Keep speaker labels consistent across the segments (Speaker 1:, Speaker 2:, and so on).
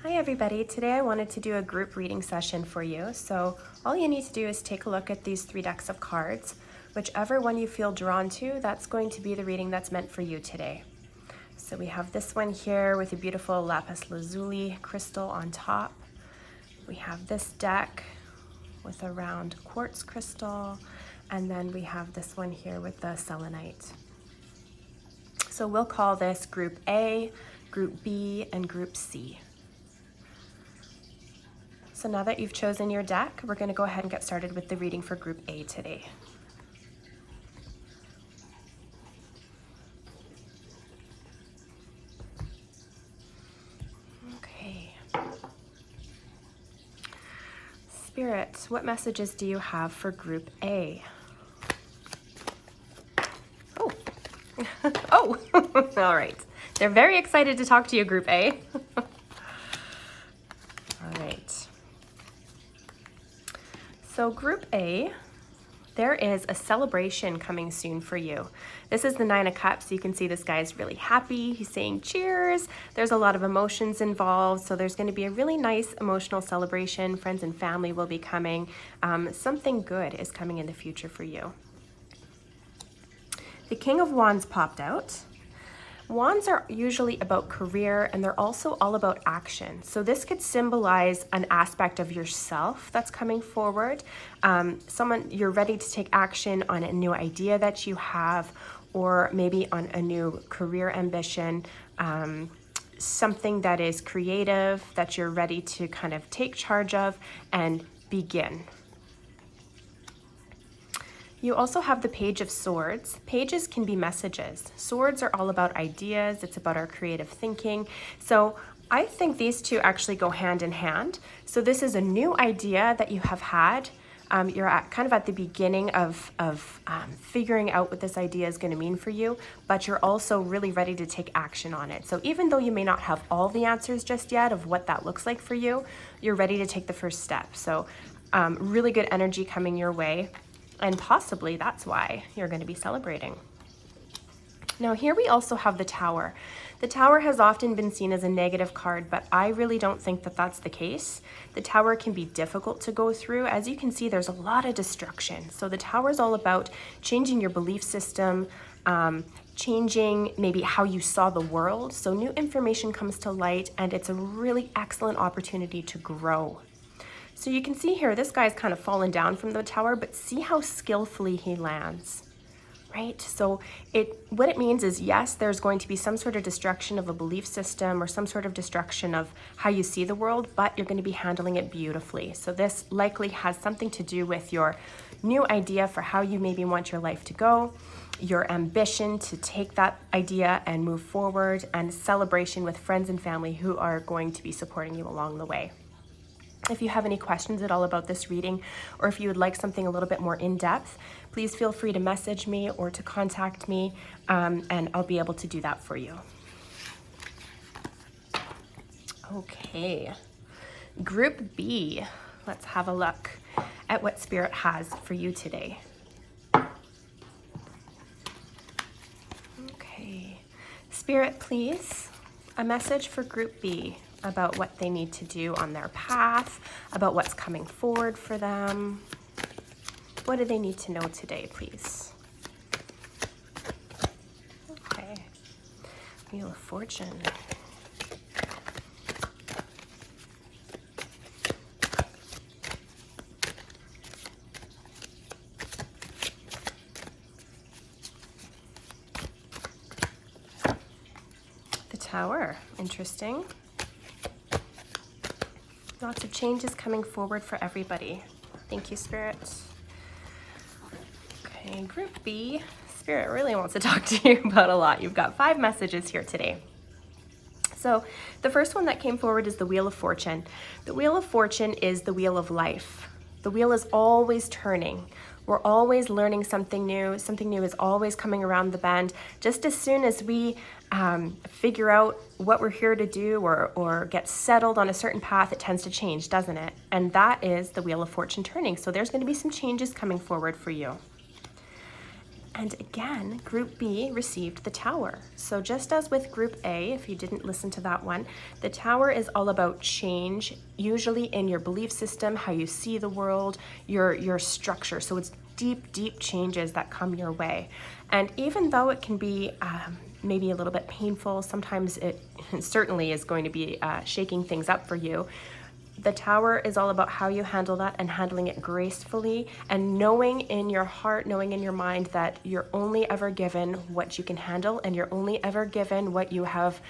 Speaker 1: Hi everybody, today I wanted to do a group reading session for you. So all you need to do is take a look at these 3 decks of cards. Whichever one you feel drawn to, that's going to be the reading that's meant for you today. So we have this one here with a beautiful lapis lazuli crystal on top. We have this deck with a round quartz crystal, and then we have this one here with the selenite. So we'll call this Group A, Group B, and Group C. So now that you've chosen your deck, we're going to go ahead and get started with the reading for Group A today. Okay. Spirit, what messages do you have for Group A? Oh, oh, all right. They're very excited to talk to you, Group A. All right. So Group A, there is a celebration coming soon for you. This is the 9 of Cups. You can see this guy is really happy. He's saying cheers. There's a lot of emotions involved. So there's going to be a really nice emotional celebration. Friends and family will be coming. Something good is coming in the future for you. The King of Wands popped out. Wands are usually about career, and they're also all about action. So this could symbolize an aspect of yourself that's coming forward. Someone, you're ready to take action on a new idea that you have, or maybe on a new career ambition, something that is creative that you're ready to kind of take charge of and begin. You also have the Page of Swords. Pages can be messages. Swords are all about ideas. It's about our creative thinking. So I think these two actually go hand in hand. So this is a new idea that you have had. You're kind of at the beginning of figuring out what this idea is going to mean for you, but you're also really ready to take action on it. So even though you may not have all the answers just yet of what that looks like for you, you're ready to take the first step. So really good energy coming your way. And possibly that's why you're going to be celebrating. Now here we also have the Tower. The Tower has often been seen as a negative card, but I really don't think that that's the case. The Tower can be difficult to go through. As you can see, there's a lot of destruction. So the Tower is all about changing your belief system, changing maybe how you saw the world. So new information comes to light, and it's a really excellent opportunity to grow. So you can see here, this guy's kind of fallen down from the tower, but see how skillfully he lands, right? So what it means is, yes, there's going to be some sort of destruction of a belief system or some sort of destruction of how you see the world, but you're going to be handling it beautifully. So this likely has something to do with your new idea for how you maybe want your life to go, your ambition to take that idea and move forward, and celebration with friends and family who are going to be supporting you along the way. If you have any questions at all about this reading, or if you would like something a little bit more in-depth, please feel free to message me or to contact me, and I'll be able to do that for you. Okay, Group B, let's have a look at what Spirit has for you today. Okay, Spirit, please, a message for Group B about what they need to do on their path, about what's coming forward for them. What do they need to know today, please? Okay, Wheel of Fortune. The Tower, interesting. Lots of changes coming forward for everybody. Thank you, Spirit. Okay, Group B. Spirit really wants to talk to you about a lot. You've got 5 messages here today. So the first one that came forward is the Wheel of Fortune. The Wheel of Fortune is the wheel of life. The wheel is always turning. We're always learning something new. Something new is always coming around the bend. Just as soon as we figure out what we're here to do or get settled on a certain path, it tends to change, doesn't it? And that is the Wheel of Fortune turning. So there's going to be some changes coming forward for you. And again, Group B received the Tower. So just as with Group A, if you didn't listen to that one, the Tower is all about change, usually in your belief system, how you see the world, your structure. So it's deep changes that come your way. And even though it can be maybe a little bit painful, sometimes it certainly is going to be shaking things up for you. The Tower is all about how you handle that and handling it gracefully, and knowing in your heart, knowing in your mind that you're only ever given what you can handle, and you're only ever given what you have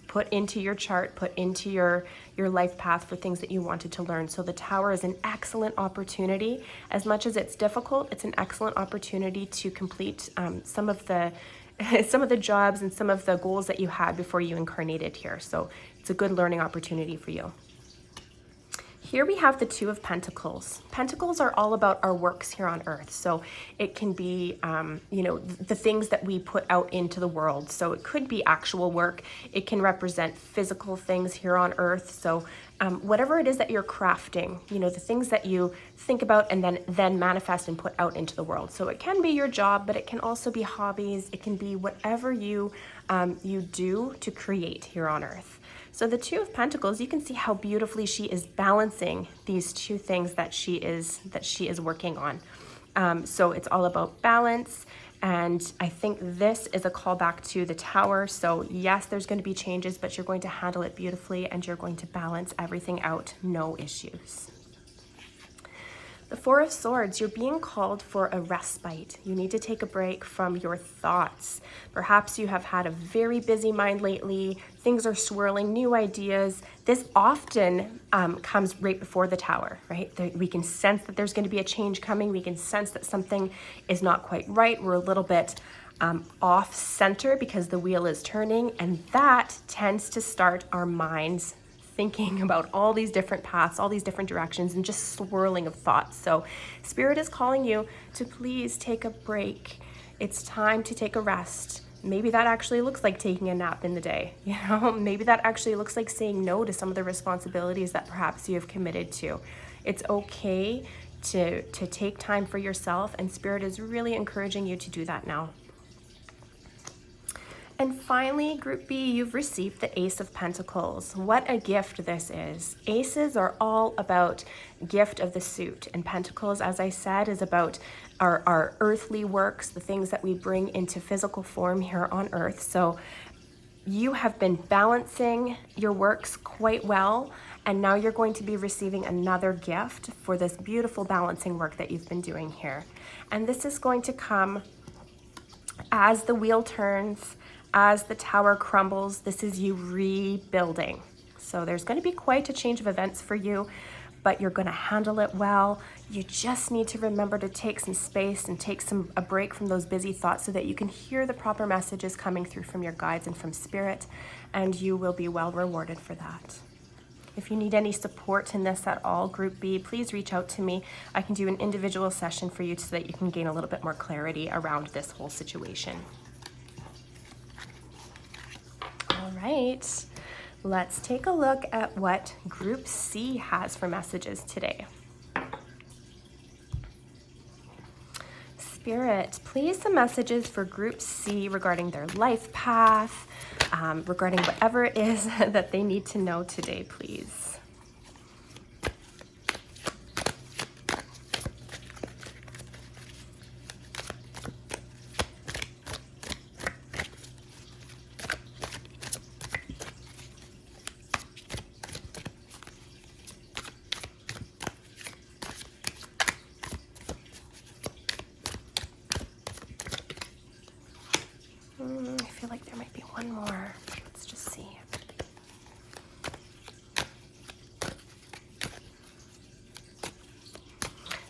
Speaker 1: put into your chart, put into your life path for things that you wanted to learn. So the Tower is an excellent opportunity. As much as it's difficult, it's an excellent opportunity to complete some of the jobs and some of the goals that you had before you incarnated here. So it's a good learning opportunity for you. Here we have the Two of Pentacles. Pentacles are all about our works here on earth. So it can be, the things that we put out into the world. So it could be actual work. It can represent physical things here on earth. So whatever it is that you're crafting, the things that you think about and then manifest and put out into the world. So it can be your job, but it can also be hobbies. It can be whatever you do to create here on earth. So the Two of Pentacles, you can see how beautifully she is balancing these two things that she is working on. So it's all about balance, and I think this is a callback to the Tower. So yes, there's going to be changes, but you're going to handle it beautifully, and you're going to balance everything out, no issues. The Four of Swords, you're being called for a respite. You need to take a break from your thoughts. Perhaps you have had a very busy mind lately. Things are swirling, new ideas. This often comes right before the Tower, right? We can sense that there's going to be a change coming. We can sense that something is not quite right. We're a little bit off center because the wheel is turning, and that tends to start our minds thinking about all these different paths, all these different directions, and just swirling of thoughts. So Spirit is calling you to please take a break. It's time to take a rest. Maybe that actually looks like taking a nap in the day. Maybe that actually looks like saying no to some of the responsibilities that perhaps you have committed to. It's okay to take time for yourself, and Spirit is really encouraging you to do that now. And finally, Group B, you've received the Ace of Pentacles. What a gift this is. Aces are all about gift of the suit, and Pentacles, as I said, is about our earthly works, the things that we bring into physical form here on earth. So you have been balancing your works quite well, and now you're going to be receiving another gift for this beautiful balancing work that you've been doing here. And this is going to come as the wheel turns, as the Tower crumbles. This is you rebuilding. So there's going to be quite a change of events for you, but you're going to handle it well. You just need to remember to take some space and take a break from those busy thoughts so that you can hear the proper messages coming through from your guides and from Spirit, and you will be well rewarded for that. If you need any support in this at all, Group B, please reach out to me. I can do an individual session for you so that you can gain a little bit more clarity around this whole situation. All right, let's take a look at what Group C has for messages today. Spirit, please some messages for Group C regarding their life path, regarding whatever it is that they need to know today, please. I feel like there might be one more. Let's just see.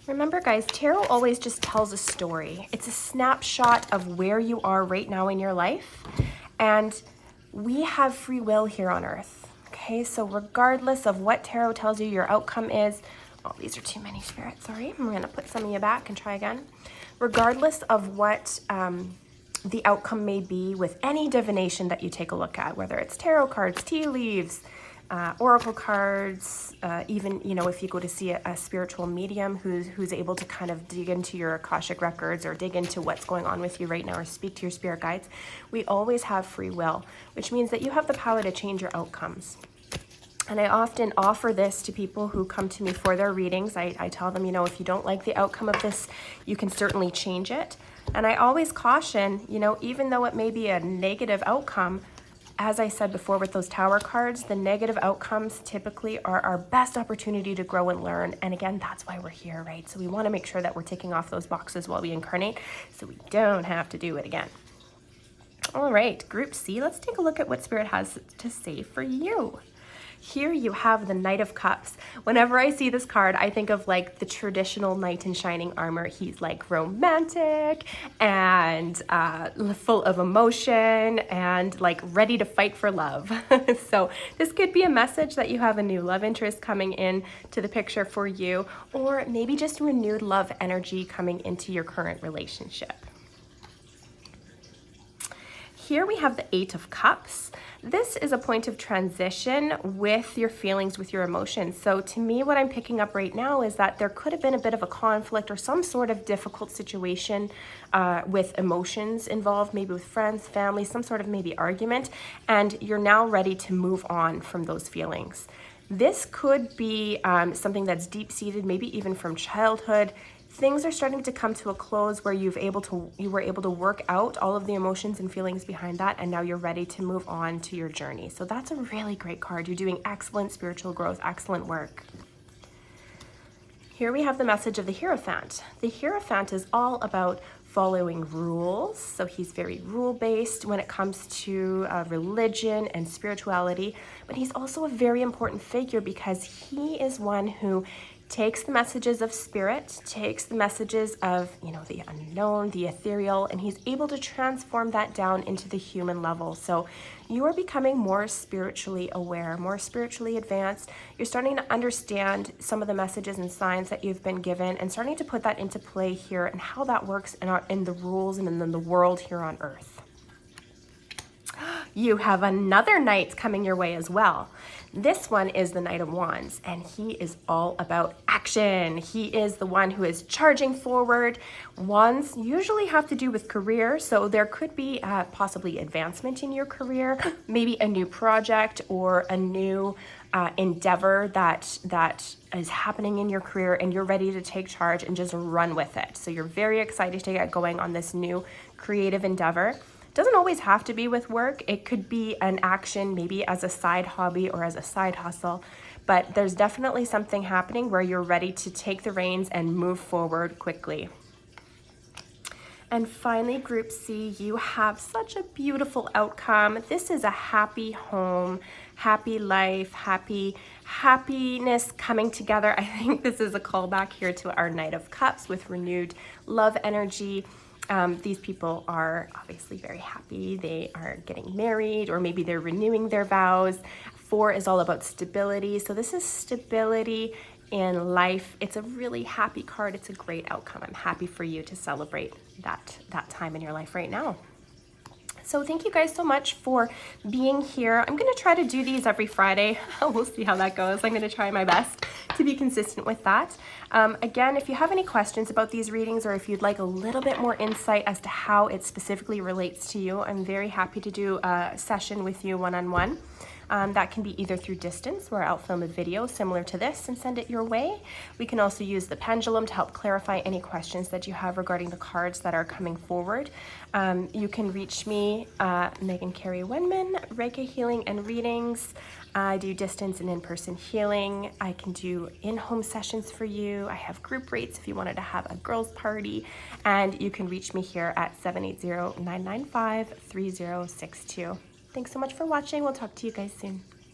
Speaker 1: Remember, guys, tarot always just tells a story. It's a snapshot of where you are right now in your life, and we have free will here on earth. Okay, so regardless of what tarot tells you your outcome is, oh, these are too many, Spirit, sorry. I'm gonna put some of you back and try again. Regardless of what the outcome may be with any divination that you take a look at, whether it's tarot cards, tea leaves, oracle cards, even, you know, if you go to see a spiritual medium who's able to kind of dig into your Akashic records or dig into what's going on with you right now or speak to your spirit guides, we always have free will, which means that you have the power to change your outcomes. And I often offer this to people who come to me for their readings. I tell them, you know, if you don't like the outcome of this, you can certainly change it. And I always caution, you know, even though it may be a negative outcome, as I said before with those tower cards, the negative outcomes typically are our best opportunity to grow and learn. And again, that's why we're here, right? So we want to make sure that we're ticking off those boxes while we incarnate so we don't have to do it again. All right, Group C, let's take a look at what Spirit has to say for you. Here you have the Knight of Cups. Whenever I see this card, I think of like the traditional knight in shining armor. He's like romantic and full of emotion and like ready to fight for love. So this could be a message that you have a new love interest coming in to the picture for you, or maybe just renewed love energy coming into your current relationship. Here we have the Eight of Cups. This is a point of transition with your feelings, with your emotions. So to me, what I'm picking up right now is that there could have been a bit of a conflict or some sort of difficult situation with emotions involved, maybe with friends, family, some sort of maybe argument, and you're now ready to move on from those feelings. This could be something that's deep-seated, maybe even from childhood. Things are starting to come to a close where you were able to work out all of the emotions and feelings behind that, and now you're ready to move on to your journey. So that's a really great card. You're doing excellent spiritual growth, excellent work. Here we have the message of the Hierophant. The Hierophant is all about following rules. So he's very rule-based when it comes to religion and spirituality, but he's also a very important figure because he is one who takes the messages of spirit, takes the messages of, you know, the unknown, the ethereal, and he's able to transform that down into the human level. So you are becoming more spiritually aware, more spiritually advanced. You're starting to understand some of the messages and signs that you've been given and starting to put that into play here and how that works in the rules and in the world here on Earth. You have another knight coming your way as well. This one is the Knight of Wands, and he is all about action. He is the one who is charging forward. Wands usually have to do with career, so there could be possibly advancement in your career, maybe a new project or a new endeavor that is happening in your career, and you're ready to take charge and just run with it. So you're very excited to get going on this new creative endeavor. Doesn't always have to be with work. It could be an action, maybe as a side hobby or as a side hustle, but there's definitely something happening where you're ready to take the reins and move forward quickly. And finally, Group C, you have such a beautiful outcome. This is a happy home, happy life, happiness coming together. I think this is a callback here to our Knight of Cups with renewed love energy. These people are obviously very happy. They are getting married, or maybe they're renewing their vows. 4 is all about stability. So this is stability in life. It's a really happy card. It's a great outcome. I'm happy for you to celebrate that time in your life right now. So thank you guys so much for being here. I'm going to try to do these every Friday. We'll see how that goes. I'm going to try my best to be consistent with that. Again, if you have any questions about these readings, or if you'd like a little bit more insight as to how it specifically relates to you, I'm very happy to do a session with you one-on-one. That can be either through distance, where I'll film a video similar to this and send it your way. We can also use the pendulum to help clarify any questions that you have regarding the cards that are coming forward. You can reach me, Megan Carey Wenman, Reiki healing and readings. I do distance and in-person healing. I can do in-home sessions for you. I have group rates if you wanted to have a girls' party. And you can reach me here at 780-995-3062. Thanks so much for watching. We'll talk to you guys soon.